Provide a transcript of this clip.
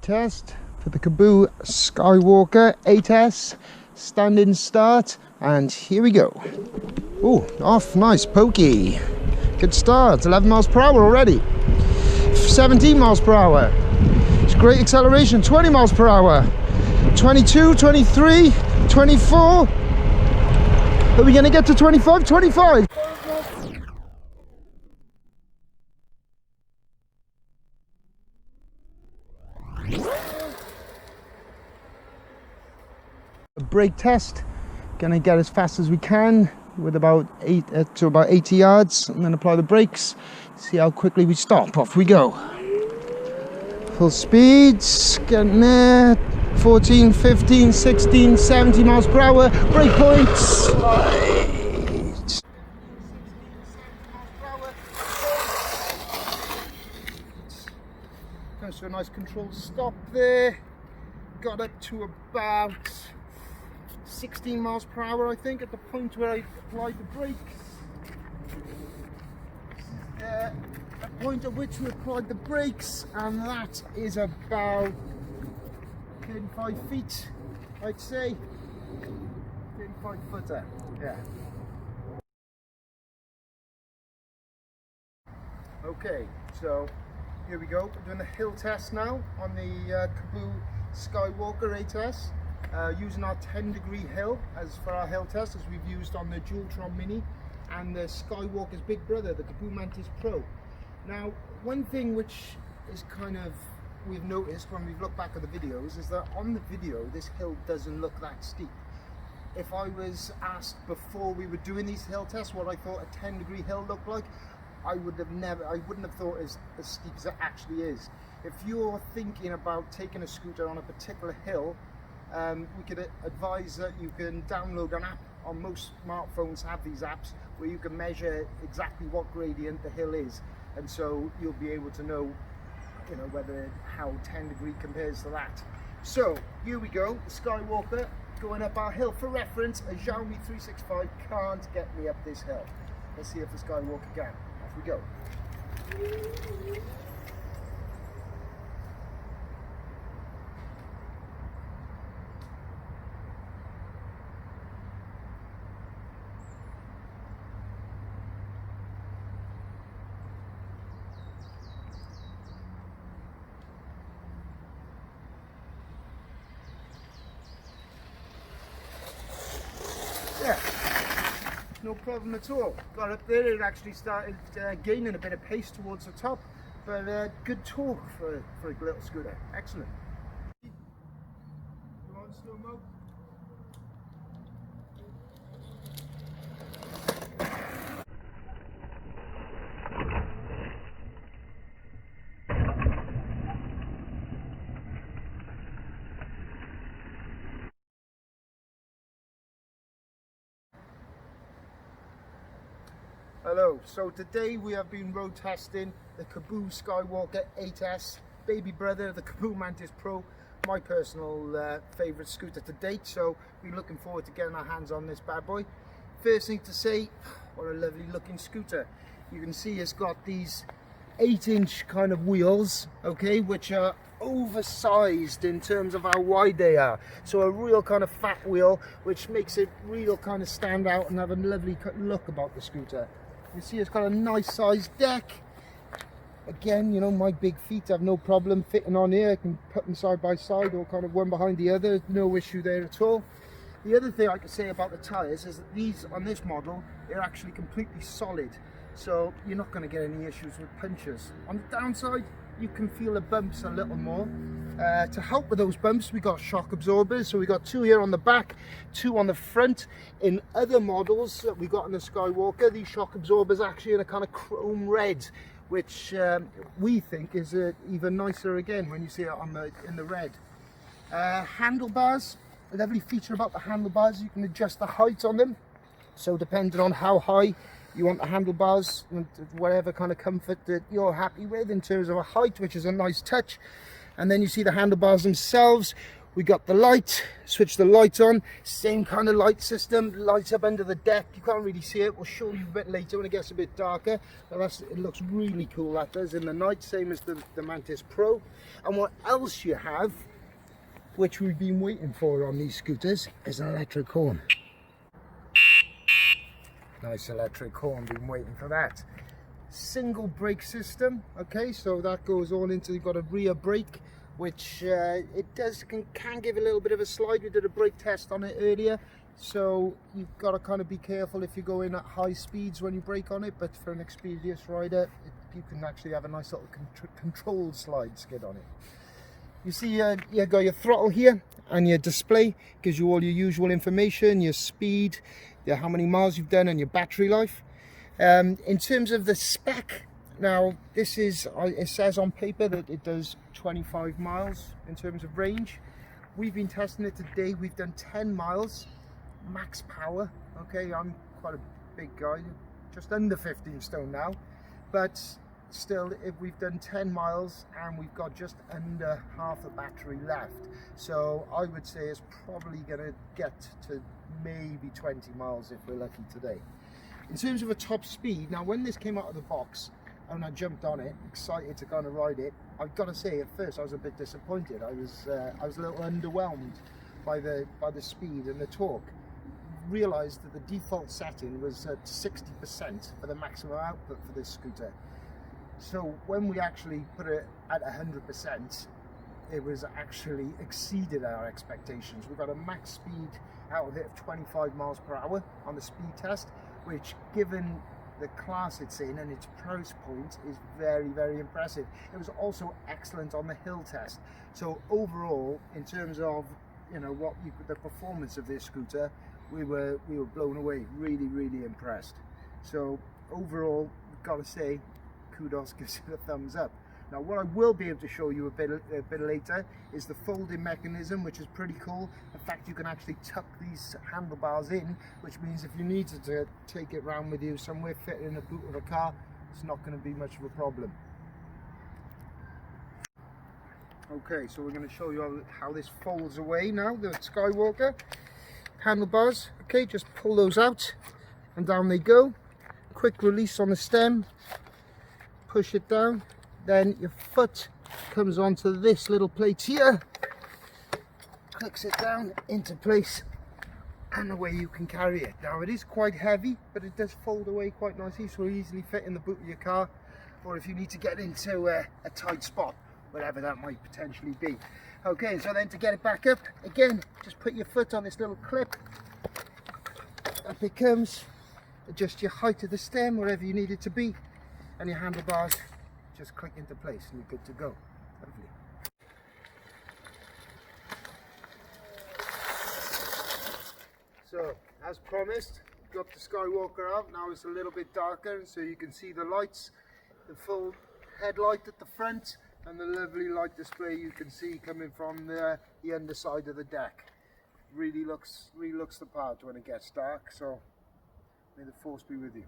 test for the Kaabo Skywalker 8S standing start, and here we go. Oh, off, nice, pokey. Good start, 11 miles per hour already. 17 miles per hour. It's great acceleration, 20 miles per hour. 22, 23, 24. Are we gonna get to 25? 25. A brake test, gonna get as fast as we can with about 80 yards, and then apply the brakes, see how quickly we stop. Off we go. Full speeds, getting there. 14, 15, 16, 70 miles per hour. Brake points. Right. Comes to a nice controlled stop there. Got up to about 16 miles per hour, I think, at the point where I applied the brakes. A point at which we applied the brakes, and that is about 35 feet, I'd say. 35 footer, yeah. Okay, so here we go. We're doing the hill test now on the Kaabo Skywalker 8S. Using our 10-degree hill as for our hill test, as we've used on the Dualtron Mini and the Skywalker's big brother, the Kaabo Mantis Pro. Now, one thing which is kind of we've noticed when we've looked back at the videos is that on the video this hill doesn't look that steep. If I was asked before we were doing these hill tests what I thought a 10-degree hill looked like, I wouldn't have thought as steep as it actually is. If you're thinking about taking a scooter on a particular hill, we could advise that you can download an app. On most smartphones have these apps where you can measure exactly what gradient the hill is, and so you'll be able to know, whether how 10 degree compares to that. So here we go, the Skywalker going up our hill. For reference, a Xiaomi 365 can't get me up this hill. Let's see if the Skywalker can. Off we go. Yeah, no problem at all. Got up there, it actually started gaining a bit of pace towards the top, but good torque for a little scooter. Excellent. You want slow-mo? Hello, so today we have been road testing the Kaabo Skywalker 8S, baby brother, the Kaabo Mantis Pro, my personal favourite scooter to date, so we're looking forward to getting our hands on this bad boy. First thing to say, what a lovely looking scooter. You can see it's got these 8-inch kind of wheels, okay, which are oversized in terms of how wide they are, so a real kind of fat wheel, which makes it real kind of stand out and have a lovely look about the scooter. You see it's got a nice sized deck. Again, my big feet have no problem fitting on here. I can put them side by side or kind of one behind the other, no issue there at all. The other thing I could say about the tyres is that these on this model, they're actually completely solid, so you're not going to get any issues with punctures. On the downside, you can feel the bumps a little more. To help with those bumps, we got shock absorbers, so we got 2 here on the back, 2 on the front. In other models that we got in the Skywalker, these shock absorbers actually in a kind of chrome red, which we think is even nicer again when you see it in the red. Handlebars, a lovely feature about the handlebars, you can adjust the height on them, so depending on how high you want the handlebars, whatever kind of comfort that you're happy with in terms of a height, which is a nice touch. And then you see the handlebars themselves We got the light, switch the light on, same kind of light system, lights up under the deck. You can't really see it, we'll show you a bit later when it gets a bit darker. But it looks really cool, that does, in the night, same as the Mantis Pro. And what else you have, which we've been waiting for on these scooters, is an electric horn. Nice electric horn, been waiting for that. Single brake system, okay, so that goes all into, you've got a rear brake, which can give a little bit of a slide. We did a brake test on it earlier, so you've got to kind of be careful if you go in at high speeds when you brake on it, but for an experienced rider, you can actually have a nice little controlled slide skid on it. You see you got your throttle here, and your display gives you all your usual information, your speed, how many miles you've done, and your battery life. In terms of the spec, now this is, it says on paper that it does 25 miles in terms of range. We've been testing it today, we've done 10 miles, max power. Okay, I'm quite a big guy, just under 15 stone now, but still, if we've done 10 miles and we've got just under half the battery left, so I would say it's probably going to get to maybe 20 miles if we're lucky today. In terms of a top speed, now when this came out of the box and I jumped on it, excited to kind of ride it, I've got to say at first I was a bit disappointed. I was a little underwhelmed by the speed and the torque. Realised that the default setting was at 60% for the maximum output for this scooter. So when we actually put it at 100%, it was actually exceeded our expectations. We got a max speed out of it of 25 miles per hour on the speed test, which, given the class it's in and its price point, is very, very impressive. It was also excellent on the hill test. So overall, in terms of the performance of this scooter, we were blown away. Really, really impressed. So overall, got to say, Kudos gives it a thumbs up. Now what I will be able to show you a bit later is the folding mechanism, which is pretty cool. In fact, you can actually tuck these handlebars in, which means if you needed to take it around with you somewhere, fit in the boot of a car, it's not going to be much of a problem. Okay, so we're going to show you how this folds away now, the Skywalker handlebars. Okay, just pull those out and down they go. Quick release on the stem, push it down. Then your foot comes onto this little plate here, clicks it down into place, and away you can carry it. Now it is quite heavy, but it does fold away quite nicely, so easily fit in the boot of your car, or if you need to get into a tight spot, whatever that might potentially be. Okay, so then to get it back up, again, just put your foot on this little clip, up it comes, adjust your height of the stem wherever you need it to be, and your handlebars just click into place and you're good to go. Lovely. So, as promised, got the Skywalker out. Now it's a little bit darker, so you can see the lights, the full headlight at the front, and the lovely light display you can see coming from the underside of the deck. Really looks the part when it gets dark. So, may the force be with you.